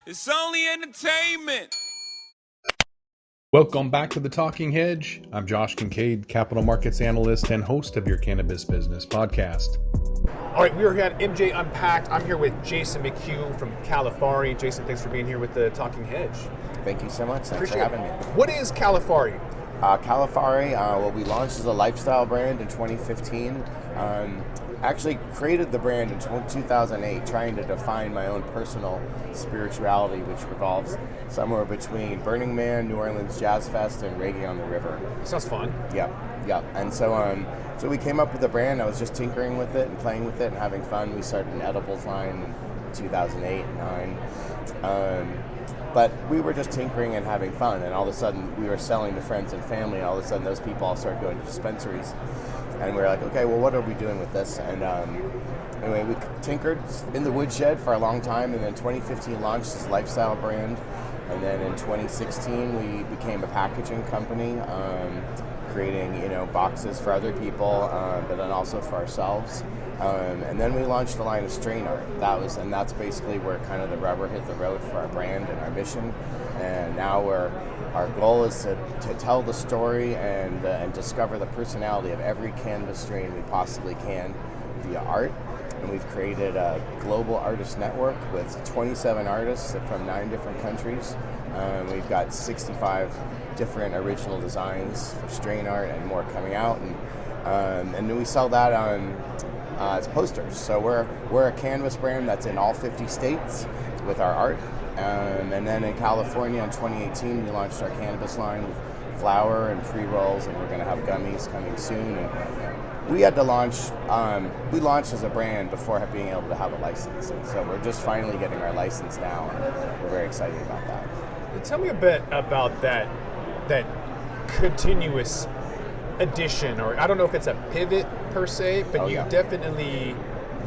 It's only entertainment. Welcome back to the Talking Hedge. I'm Josh Kincaid, capital markets analyst and host of your Cannabis Business podcast. All right, we are here at MJ Unpacked. I'm here with Jason McHugh from Califari. Jason, thanks for being here with the Talking Hedge. Thank you so much. Thanks Appreciate for having me. What is Califari? Califari, what we launched as a lifestyle brand in 2015. Actually created the brand in 2008, trying to define my own personal spirituality, which revolves somewhere between Burning Man, New Orleans Jazz Fest, and Reggae on the River. Sounds fun. Yep. And so we came up with the brand. I was just tinkering with it and playing with it and having fun. We started an edibles line in 2008 and 9. But we were just tinkering and having fun, and all of a sudden we were selling to friends and family, and all of a sudden those people all started going to dispensaries. And we were like, okay, well, what are we doing with this? And anyway, we tinkered in the woodshed for a long time, and then 2015 launched this lifestyle brand. And then in 2016, we became a packaging company, creating boxes for other people, but then also for ourselves. And then we launched the line of strain art. That's basically where kind of the rubber hit the road for our brand and our mission. And now our goal is to tell the story and discover the personality of every cannabis strain we possibly can via art. And we've created a global artist network with 27 artists from 9 different countries. We've got 65 different original designs for strain art and more coming out. And then we sell that as posters. So we're a canvas brand that's in all 50 states with our art. And then in California in 2018, we launched our cannabis line with flower and pre-rolls, and we're going to have gummies coming soon. And we had to launch, we launched as a brand before being able to have a license. And so we're just finally getting our license now, and we're very excited about that. Tell me a bit about that continuous addition, or I don't know if it's a pivot per se, but you've definitely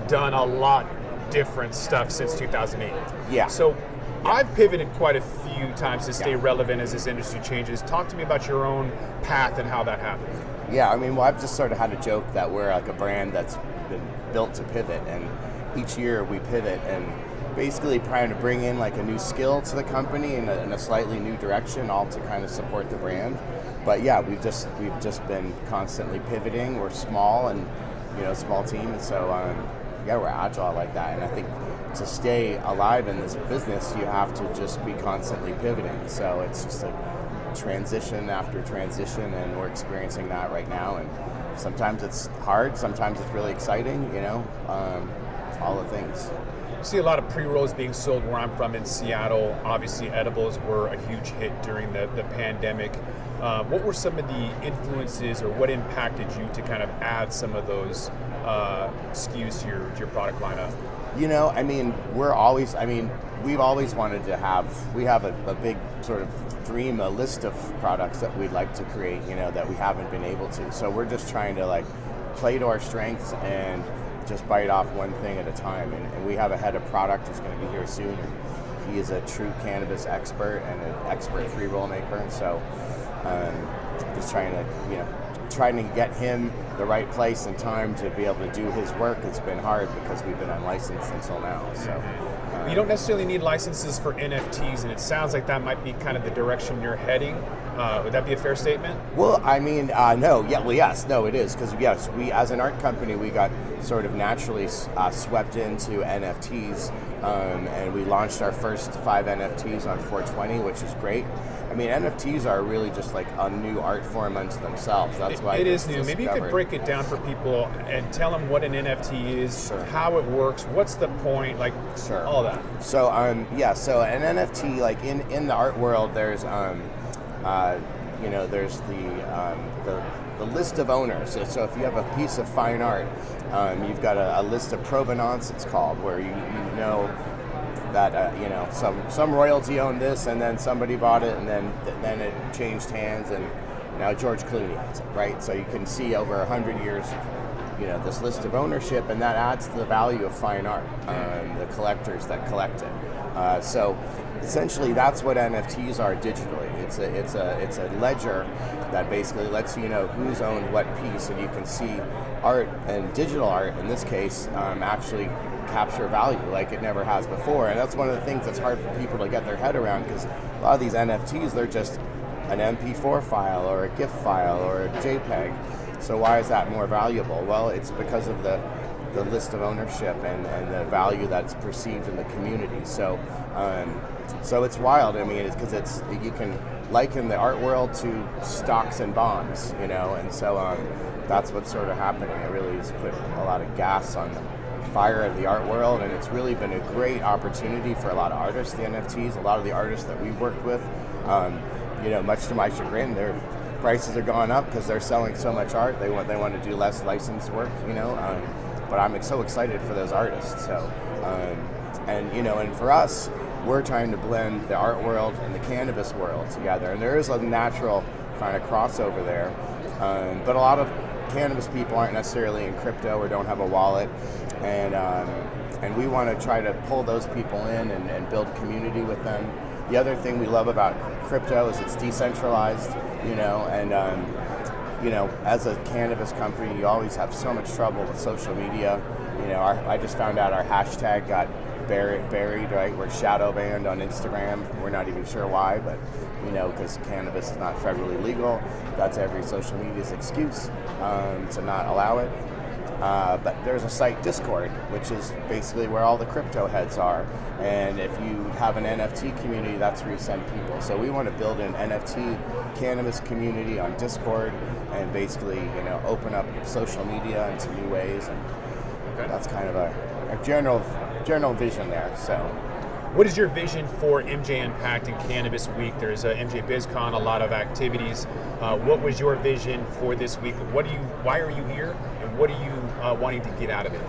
done a lot different stuff since 2008. Yeah. So I've pivoted quite a few times to stay relevant as this industry changes. Talk to me about your own path and how that happened. Yeah, I mean, well, I've just sort of had a joke that we're like a brand that's been built to pivot, and each year we pivot and basically trying to bring in like a new skill to the company in a slightly new direction, all to kind of support the brand. But yeah, we've just been constantly pivoting. We're small and small team, and so we're agile like that. And I think to stay alive in this business, you have to just be constantly pivoting. So it's just a transition after transition, and we're experiencing that right now. And sometimes it's hard, sometimes it's really exciting. All the things. You see a lot of pre-rolls being sold where I'm from in Seattle. Obviously, edibles were a huge hit during the pandemic. What were some of the influences, or what impacted you to kind of add some of those SKUs to your product lineup? We've always wanted to have, we have a big sort of dream, a list of products that we'd like to create, that we haven't been able to. So we're just trying to play to our strengths and just bite off one thing at a time. And we have a head of product who's going to be here soon. He is a true cannabis expert and an expert pre-roll maker. And so just trying to get him the right place and time to be able to do his work has been hard because we've been unlicensed until now. So you don't necessarily need licenses for NFTs, and it sounds like that might be kind of the direction you're heading. Would that be a fair statement? Well, I mean, no. Yeah, well, yes. No, it is. Because, yes, we, as an art company, we got sort of naturally swept into NFTs, and we launched our first 5 NFTs on 420, which is great. I mean, NFTs are really just like a new art form unto themselves. That's why it is new. Maybe you could break it down for people and tell them what an NFT is, Sure. how it works, what's the point, Sure. all that. So, so an NFT, in the art world, there's there's the list of owners. So if you have a piece of fine art, you've got a list of provenance, it's called, where you know that some royalty owned this, and then somebody bought it, and then it changed hands, and now George Clooney owns it, right? So you can see over 100 years, this list of ownership, and that adds to the value of fine art, the collectors that collect it. So essentially, that's what NFTs are digitally. It's a ledger that basically lets you know who's owned what piece, and you can see art and digital art, in this case, actually capture value like it never has before. And that's one of the things that's hard for people to get their head around, because a lot of these NFTs, they're just an MP4 file or a GIF file or a JPEG. So why is that more valuable? Well, it's because of the list of ownership and the value that's perceived in the community. So it's wild. I mean, it's because you can liken the art world to stocks and bonds, and so that's what's sort of happening. It really has put a lot of gas on the fire of the art world, and it's really been a great opportunity for a lot of artists, the NFTs. A lot of the artists that we've worked with, much to my chagrin, their prices are going up because they're selling so much art. They want to do less licensed work, but I'm so excited for those artists. So, and for us, we're trying to blend the art world and the cannabis world together, and there is a natural kind of crossover there. But a lot of cannabis people aren't necessarily in crypto or don't have a wallet, and we want to try to pull those people in and build a community with them. The other thing we love about crypto is it's decentralized, and as a cannabis company, you always have so much trouble with social media. I just found out our hashtag got buried, right? We're shadow banned on Instagram. We're not even sure why, but because cannabis is not federally legal, that's every social media's excuse to not allow it. But there's a site, Discord, which is basically where all the crypto heads are. And if you have an NFT community, that's where you send people. So we want to build an NFT cannabis community on Discord and basically, open up social media into new ways. And that's kind of a general vision there. So, what is your vision for MJ Unpacked and Cannabis Week? There's a MJ BizCon, a lot of activities. What was your vision for this week? Why are you here, and what are you wanting to get out of it?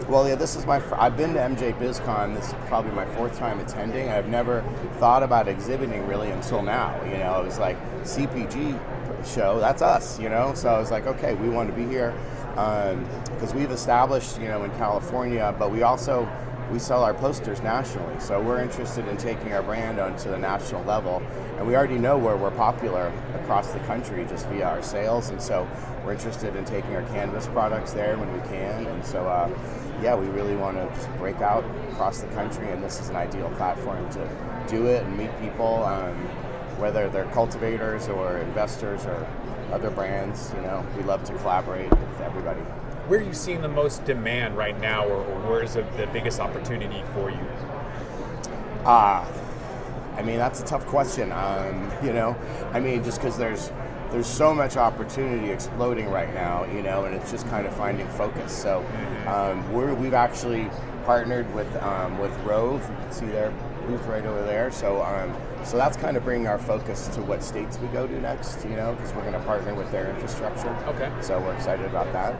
Well, yeah, this is I've been to MJ BizCon. This is probably my fourth time attending. I've never thought about exhibiting really until now. It was like CPG show, that's us, So I was like, okay, we want to be here because we've established, in California, but we sell our posters nationally. So we're interested in taking our brand onto the national level. And we already know where we're popular across the country just via our sales. And so we're interested in taking our cannabis products there when we can. And so, we really want to just break out across the country. And this is an ideal platform to do it and meet people, whether they're cultivators or investors or other brands. We love to collaborate with everybody. Where are you seeing the most demand right now, or where is the biggest opportunity for you? That's a tough question. Just because there's so much opportunity exploding right now, and it's just kind of finding focus. So we've actually partnered with Rove. You can see their booth right over there. So that's kind of bringing our focus to what states we go to next, because we're going to partner with their infrastructure. Okay. So we're excited about that.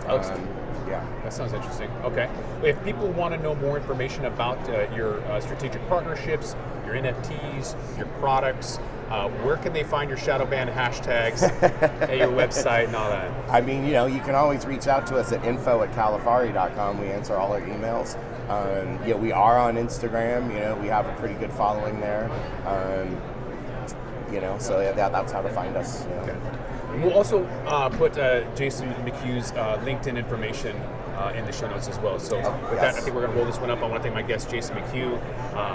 That sounds interesting. Okay. If people want to know more information about your strategic partnerships, your NFTs, your products, where can they find your shadow ban hashtags at your website and all that? You can always reach out to us at info@califari.com. We answer all our emails. We are on Instagram. We have a pretty good following there. That's how to find us. Okay. We'll also put Jason McHugh's LinkedIn information in the show notes as well. So with that, I think we're going to roll this one up. I want to thank my guest, Jason McHugh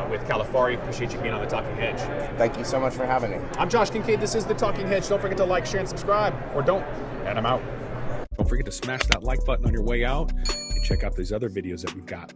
with Califari. Appreciate you being on The Talking Hedge. Thank you so much for having me. I'm Josh Kincaid. This is The Talking Hedge. Don't forget to like, share, and subscribe. Or don't. And I'm out. Don't forget to smash that like button on your way out and check out these other videos that we've got.